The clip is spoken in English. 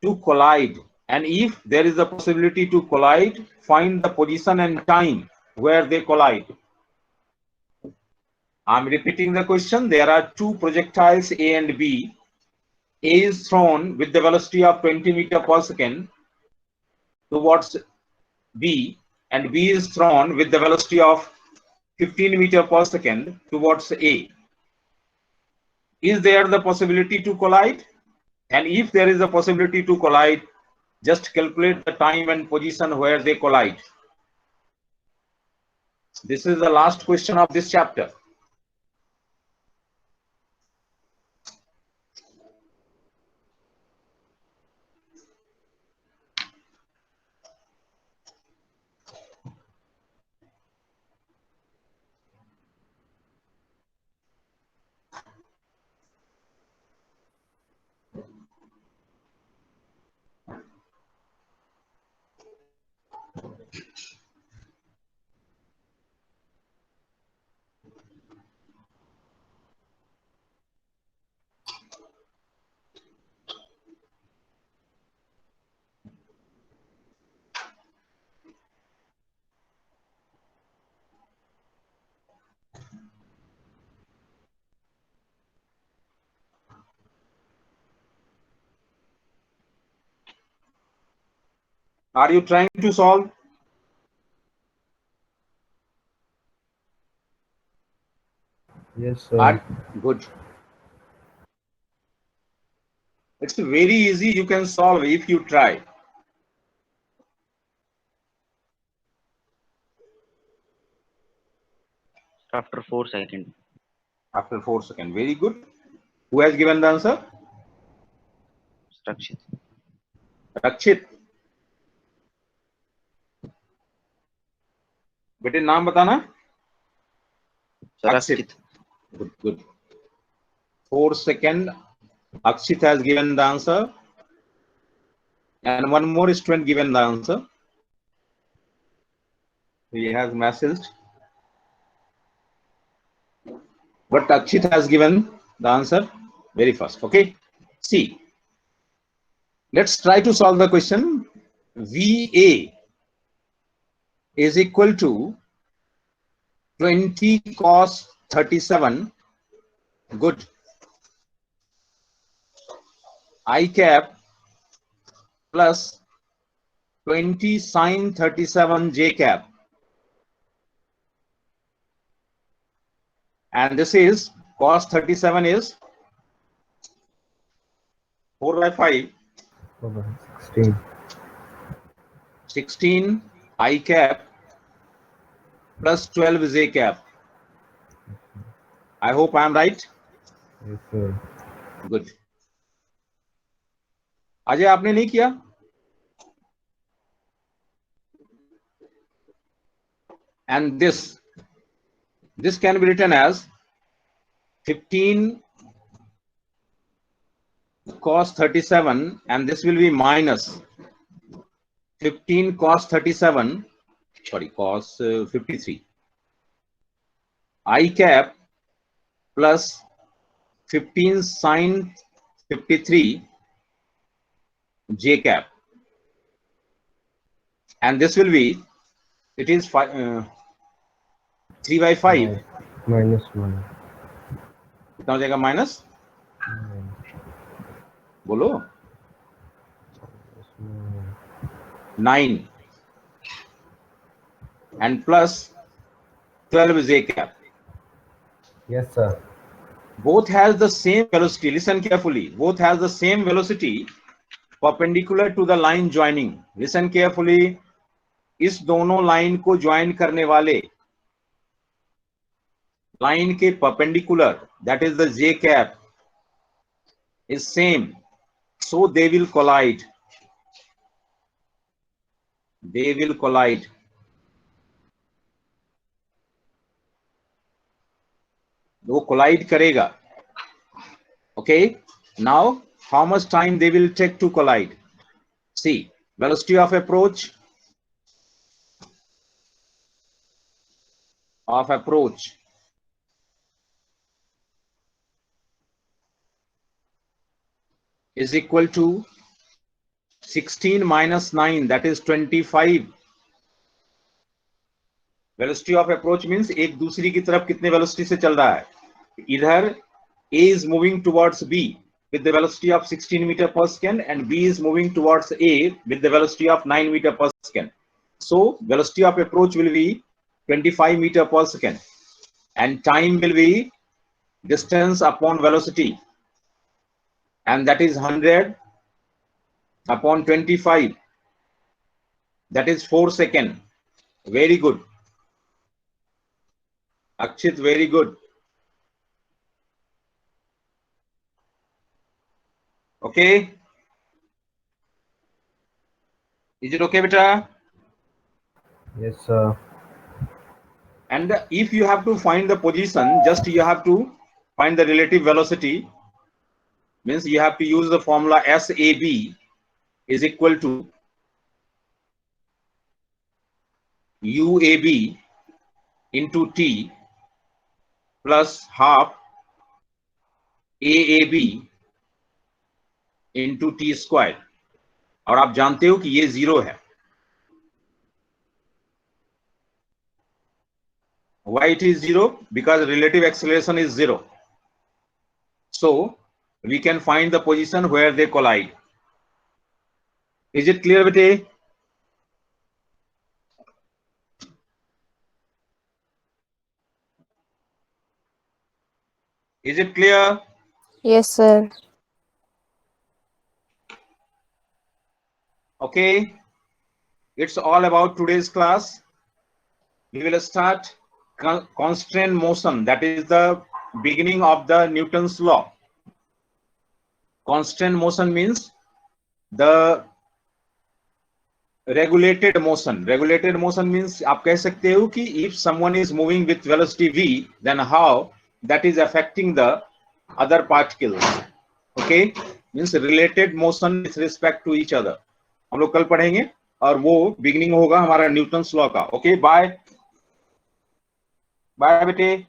to collide, and if there is a possibility to collide, find the position and time where they collide. I'm repeating the question. There are two projectiles A and B. A is thrown with the velocity of 20 meters per second towards B, and B is thrown with the velocity of 15 meters per second towards A. Is there the possibility to collide? And if there is a possibility to collide, just calculate the time and position where they collide. This is the last question of this chapter. Are you trying to solve? Yes, sir. Good. It's very easy. You can solve if you try. After 4 seconds. After 4 seconds. Very good. Who has given the answer? Rakshit. Rakshit. बेटे नाम बताना. Rakshit. Good, good. 4 seconds. Akshit has given the answer. And one more student given the answer. He has messaged. But Akshit has given the answer very first. Okay. See. Let's try to solve the question. VA is equal to 20 cos 37. Good. I cap plus 20 sin 37 j cap. And this is cos 37 is 4 by 5. 16. 16 I cap plus 12 j cap. I hope I am right. Yes, sir. Good. Ajay आपने नहीं किया? And this can be written as 15 cos 37, and this will be minus 15 cos 37, sorry, cos 53. I cap plus 15 sin 53 j cap, and this will be, it is 3 by 5. Minus 1. कितना हो जाएगा minus? बोलो. 9 and plus 12 j cap. Yes, sir. Both has the same velocity. Listen carefully. Both has the same velocity perpendicular to the line joining. Listen carefully. इस दोनों line को join करने वाले line के perpendicular, that is the j cap, is same, so they will collide. They will collide. वो collide करेगा. Okay. Now, how much time they will take to collide? See, velocity of approach is equal to 16 minus 9, that is 25. Velocity of approach means एक दूसरी की तरफ कितने velocity से चल रहा है. इधर A is moving towards B with the velocity of 16 meter per second and B is moving towards A with the velocity of 9 meter per second. So velocity of approach will be 25 meter per second and time will be distance upon velocity, and that is 100 upon 25, that is 4 seconds. Very good, Akshit, very good. Okay, is it okay, beta? Yes, sir. And if you have to find the position, just you have to find the relative velocity, means you have to use the formula SAB is equal to UAB into T plus half AAB into T squared. और आप जानते हो कि ये zero है. Why it is zero? Because relative acceleration is zero. So we can find the position where they collide. Is it clear, bete? Is it clear? Yes, sir. Okay. It's all about today's class. We will start constant motion. That is the beginning of the Newton's law. Constant motion means the regulated motion. Regulated motion means आप कह सकते हो कि if someone is moving with velocity v, then how that is affecting the other particles. Okay, means related motion with respect to each other. हम लोग कल पढ़ेंगे और वो बिगिनिंग होगा हमारा न्यूटन्स लॉ का. ओके, बाय बाय बेटे.